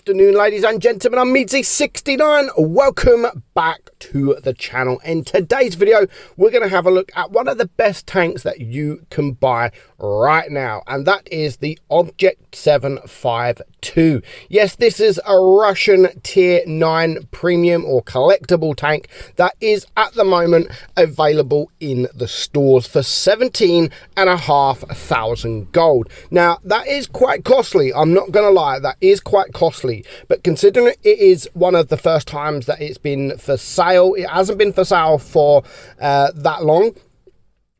afternoon, ladies and gentlemen. I'm meadsy69. Welcome back to the channel. In today's video, we're going to have a look at one of the best tanks that you can buy right now, and that is the Object 752. Yes, this is a Russian tier 9 premium or collectible tank that is at the moment available in the stores for 17,500 gold. Now, that is quite costly. I'm not going to lie, that is quite costly, but considering it is one of the first times that it's been for sale, it hasn't been for sale for that long,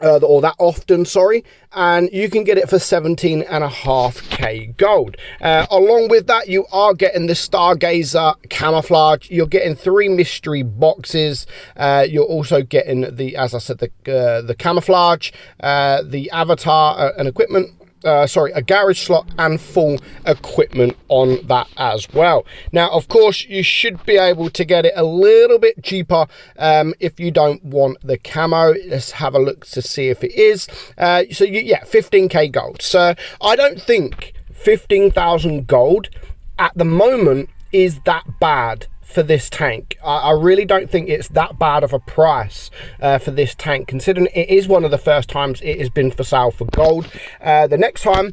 or that often, sorry, and you can get it for 17.5k gold. Along with that, you are getting the Stargazer camouflage. You're getting 3 mystery boxes. You're also getting the, as I said, the camouflage, the avatar and equipment. A garage slot and full equipment on that as well. Now, of course, you should be able to get it a little bit cheaper if you don't want the camo. Let's have a look to see if it is. So, yeah, 15k gold. So, I don't think 15,000 gold at the moment is that bad for this tank. I really don't think it's that bad of a price for this tank, considering it is one of the first times it has been for sale for gold. The next time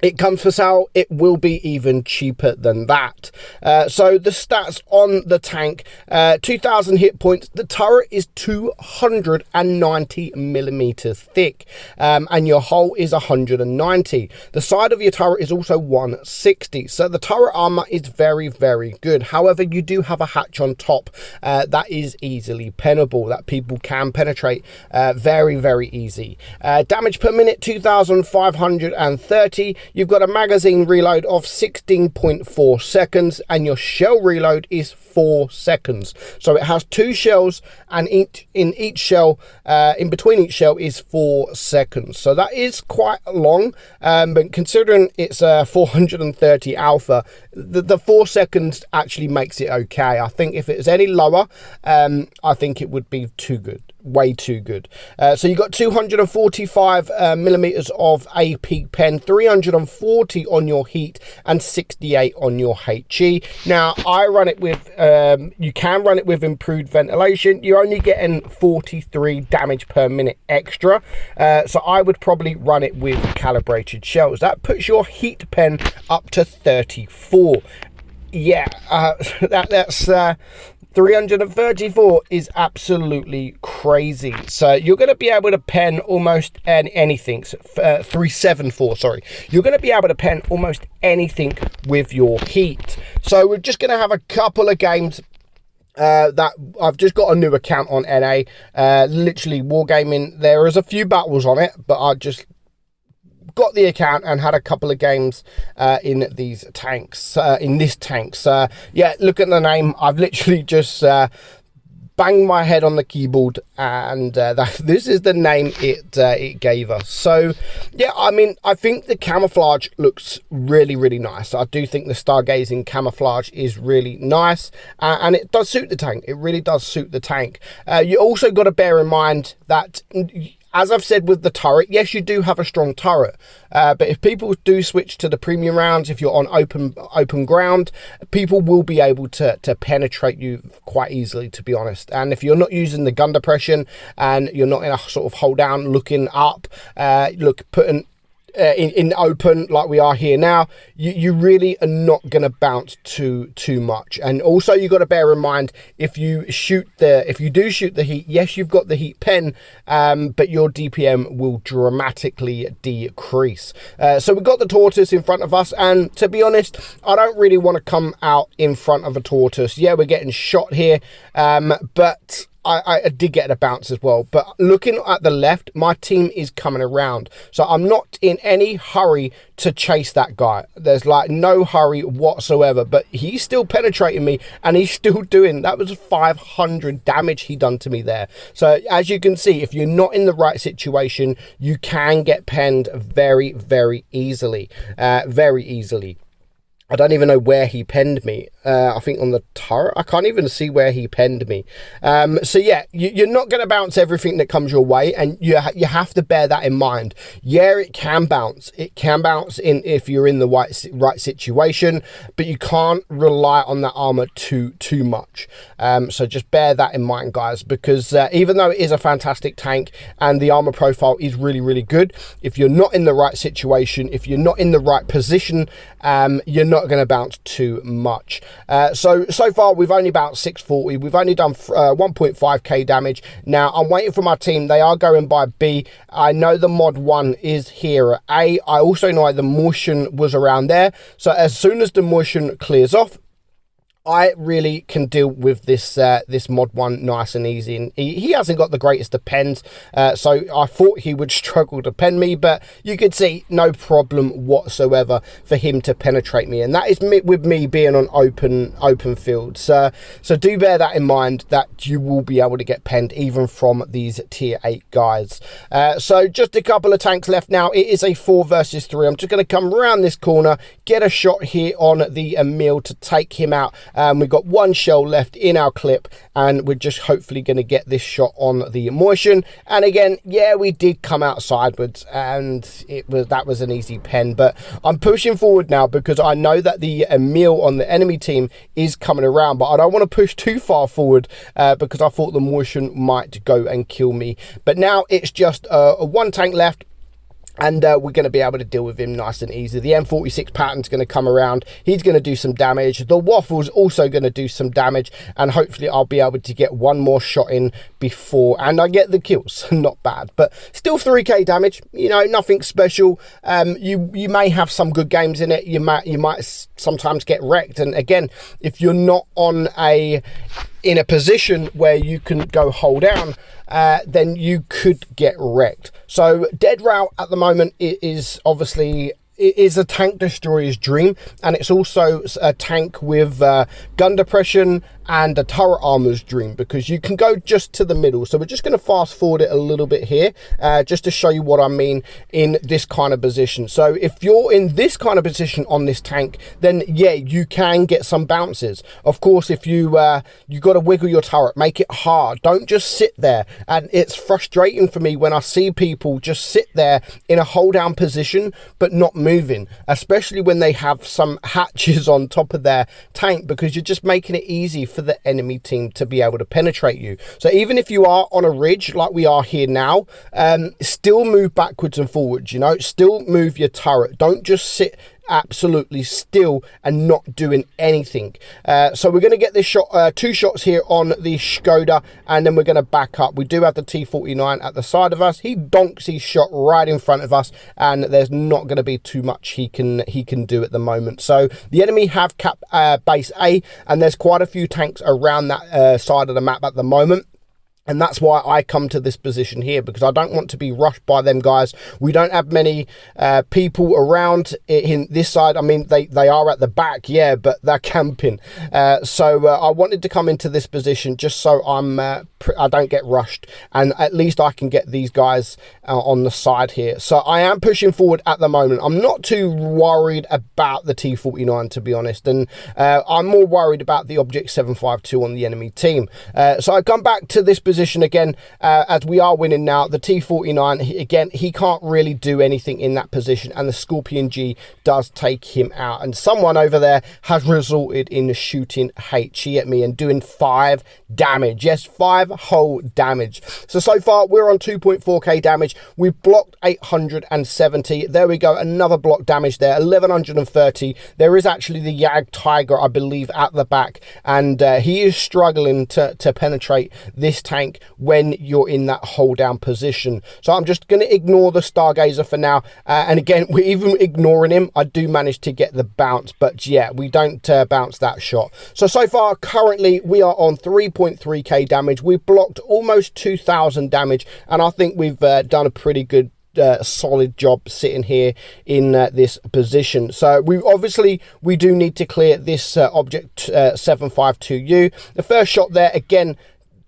it comes for sale, it will be even cheaper than that. So the stats on the tank, 2,000 hit points. The turret is 290 millimeters thick, and your hull is 190. The side of your turret is also 160. So the turret armor is very, very good. However, you do have a hatch on top that is easily penable, that people can penetrate very, very easy. Damage per minute, 2,530. You've got a magazine reload of 16.4 seconds, and your shell reload is 4 seconds. So it has 2 shells, and in between each shell is 4 seconds. So that is quite long, but considering it's a 430 alpha, the 4 seconds actually makes it okay. I think if it was any lower, I think it would be too good. Way too good. So you got 245 millimeters of AP pen, 340 on your heat, and 68 on your HE. Now, I run it with, you can run it with improved ventilation. You're only getting 43 damage per minute extra. So I would probably run it with calibrated shells. That puts your heat pen up to 34. Yeah, that's 334 is absolutely crazy. So you're going to be able to pen almost anything. 374, sorry. You're going to be able to pen almost anything with your heat. So we're just going to have a couple of games that I've just got a new account on NA, literally wargaming. There is a few battles on it, but I just got the account and had a couple of games in these tanks, in this tank. So yeah, look at the name. I've literally just banged my head on the keyboard, and this is the name it gave us. So yeah, I mean, I think the camouflage looks really, really nice. I do think the stargazing camouflage is really nice, and it does suit the tank. It really does suit the tank. You also got to bear in mind that, as I've said with the turret, yes, you do have a strong turret, but if people do switch to the premium rounds, if you're on open ground, people will be able to penetrate you quite easily, to be honest. And if you're not using the gun depression and you're not in a sort of hold down looking up, putting in open like we are here now, you really are not going to bounce too much. And also, you got to bear in mind, if you do shoot the heat, yes, you've got the heat pen, but your DPM will dramatically decrease. So we've got the tortoise in front of us, and to be honest, I don't really want to come out in front of a tortoise. Yeah, we're getting shot here, but I did get a bounce as well. But looking at the left, my team is coming around, so I'm not in any hurry to chase that guy. There's like no hurry whatsoever, but he's still penetrating me, and he's still doing, that was 500 damage he done to me there. So as you can see, if you're not in the right situation, you can get penned very, very easily. Very easily. I don't even know where he penned me. I think on the turret. I can't even see where he penned me. So yeah, you're not going to bounce everything that comes your way, and you have to bear that in mind. Yeah, it can bounce. It can bounce in if you're in the right situation, but you can't rely on that armor too much. So just bear that in mind, guys, because even though it is a fantastic tank and the armor profile is really good, if you're not in the right situation, if you're not in the right position, you're not going to bounce too much. So far we've only bounced 640. We've only done 1.5k damage. Now I'm waiting for my team. They are going by B. I know the mod 1 is here at A. I also know the motion was around there. So as soon as the motion clears off, I really can deal with this this mod 1 nice and easy, and he hasn't got the greatest of pens, so I thought he would struggle to pen me, but you could see no problem whatsoever for him to penetrate me, and that is with me being on open fields. So do bear that in mind, that you will be able to get penned even from these tier 8 guys. So just a couple of tanks left now. It is a 4 versus 3. I'm just going to come around this corner, get a shot here on the Emil to take him out. We've got 1 shell left in our clip, and we're just hopefully going to get this shot on the motion. And again, yeah, we did come out sideways, and that was an easy pen. But I'm pushing forward now because I know that the Emil on the enemy team is coming around, but I don't want to push too far forward because I thought the motion might go and kill me. But now it's just a 1 tank left, and we're going to be able to deal with him nice and easy. The M46 pattern's going to come around. He's going to do some damage. The Waffle's also going to do some damage. And hopefully I'll be able to get 1 more shot in before. And I get the kills. Not bad. But still 3k damage. You know, nothing special. You may have some good games in it. You might sometimes get wrecked. And again, if you're not in a position where you can go hold down, then you could get wrecked. So dead route at the moment is obviously, it is a tank destroyer's dream, and it's also a tank with gun depression and a turret armor's dream, because you can go just to the middle. So we're just going to fast forward it a little bit here, just to show you what I mean in this kind of position. So if you're in this kind of position on this tank, then yeah, you can get some bounces. Of course, if you got to wiggle your turret, make it hard. Don't just sit there. And it's frustrating for me when I see people just sit there in a hold down position but not moving, especially when they have some hatches on top of their tank, because you're just making it easy for the enemy team to be able to penetrate you. So even if you are on a ridge like we are here now, still move backwards and forwards, you know, still move your turret. Don't just sit absolutely still and not doing anything. So we're going to get this shot, 2 shots here on the Skoda, and then we're going to back up. We do have the T49 at the side of us. He donks his shot right in front of us, and there's not going to be too much he can do at the moment. So the enemy have capped base A, and there's quite a few tanks around that side of the map at the moment. And that's why I come to this position here, because I don't want to be rushed by them guys. We don't have many people around in this side. I mean, they are at the back, yeah, but they're camping. So I wanted to come into this position just so I don't get rushed, and at least I can get these guys on the side here. So I am pushing forward at the moment. I'm not too worried about the T49, to be honest, and I'm more worried about the Object 752 on the enemy team. So I come back to this position again, as we are winning now. The T49, again, he can't really do anything in that position, and the Scorpion G does take him out. And someone over there has resorted in shooting HE at me and doing 5 damage. Yes, 5 whole damage. So far we're on 2.4k damage. We've blocked 870. There we go, another block damage there, 1130. There is actually the Yag Tiger, I believe, at the back, and he is struggling to penetrate this tank when you're in that hold down position. So I'm just going to ignore the Stargazer for now, and again, we're even ignoring him. I do manage to get the bounce, but yeah, we don't bounce that shot. So far currently we are on 3.3k damage. We've blocked almost 2000 damage, and I think we've done a pretty good solid job sitting here in this position. So we do need to clear this Object 752U. The first shot there, again,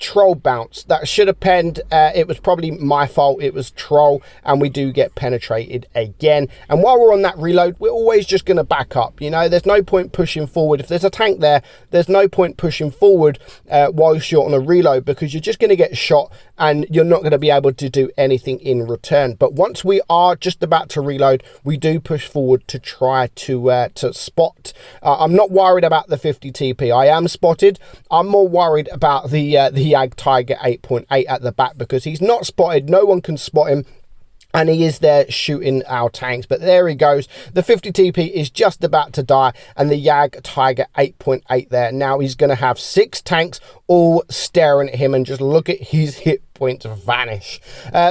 troll bounce. That should have penned. It was probably my fault. It was troll, and we do get penetrated again. And while we're on that reload, we're always just going to back up. You know, there's no point pushing forward. If there's a tank there, there's no point pushing forward whilst you're on a reload, because you're just going to get shot and you're not going to be able to do anything in return. But once we are just about to reload, we do push forward to try to spot. I'm not worried about the 50 TP. I am spotted. I'm more worried about the Yag Tiger 8.8 at the back, because he's not spotted. No one can spot him, and he is there shooting our tanks. But there he goes. The 50 TP is just about to die, and the Yag Tiger 8.8 there. Now he's going to have 6 tanks all staring at him, and just look at his hit points vanish.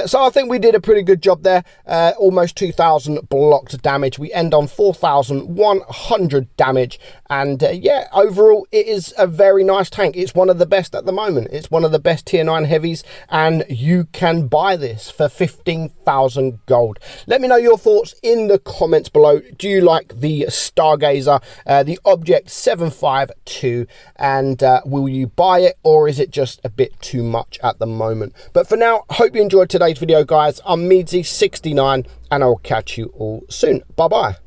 So I think we did a pretty good job there. Almost 2,000 blocked damage. We end on 4,100 damage, and yeah, overall it is a very nice tank. It's one of the best at the moment. It's one of the best tier 9 heavies, and you can buy this for 15,000 gold. Let me know your thoughts in the comments below. Do you like the Stargazer, the Object 752, and will you buy it, or is it just a bit too much at the moment? But for now, hope you enjoyed today's video, guys. I'm meadsy69, and I'll catch you all soon. Bye bye.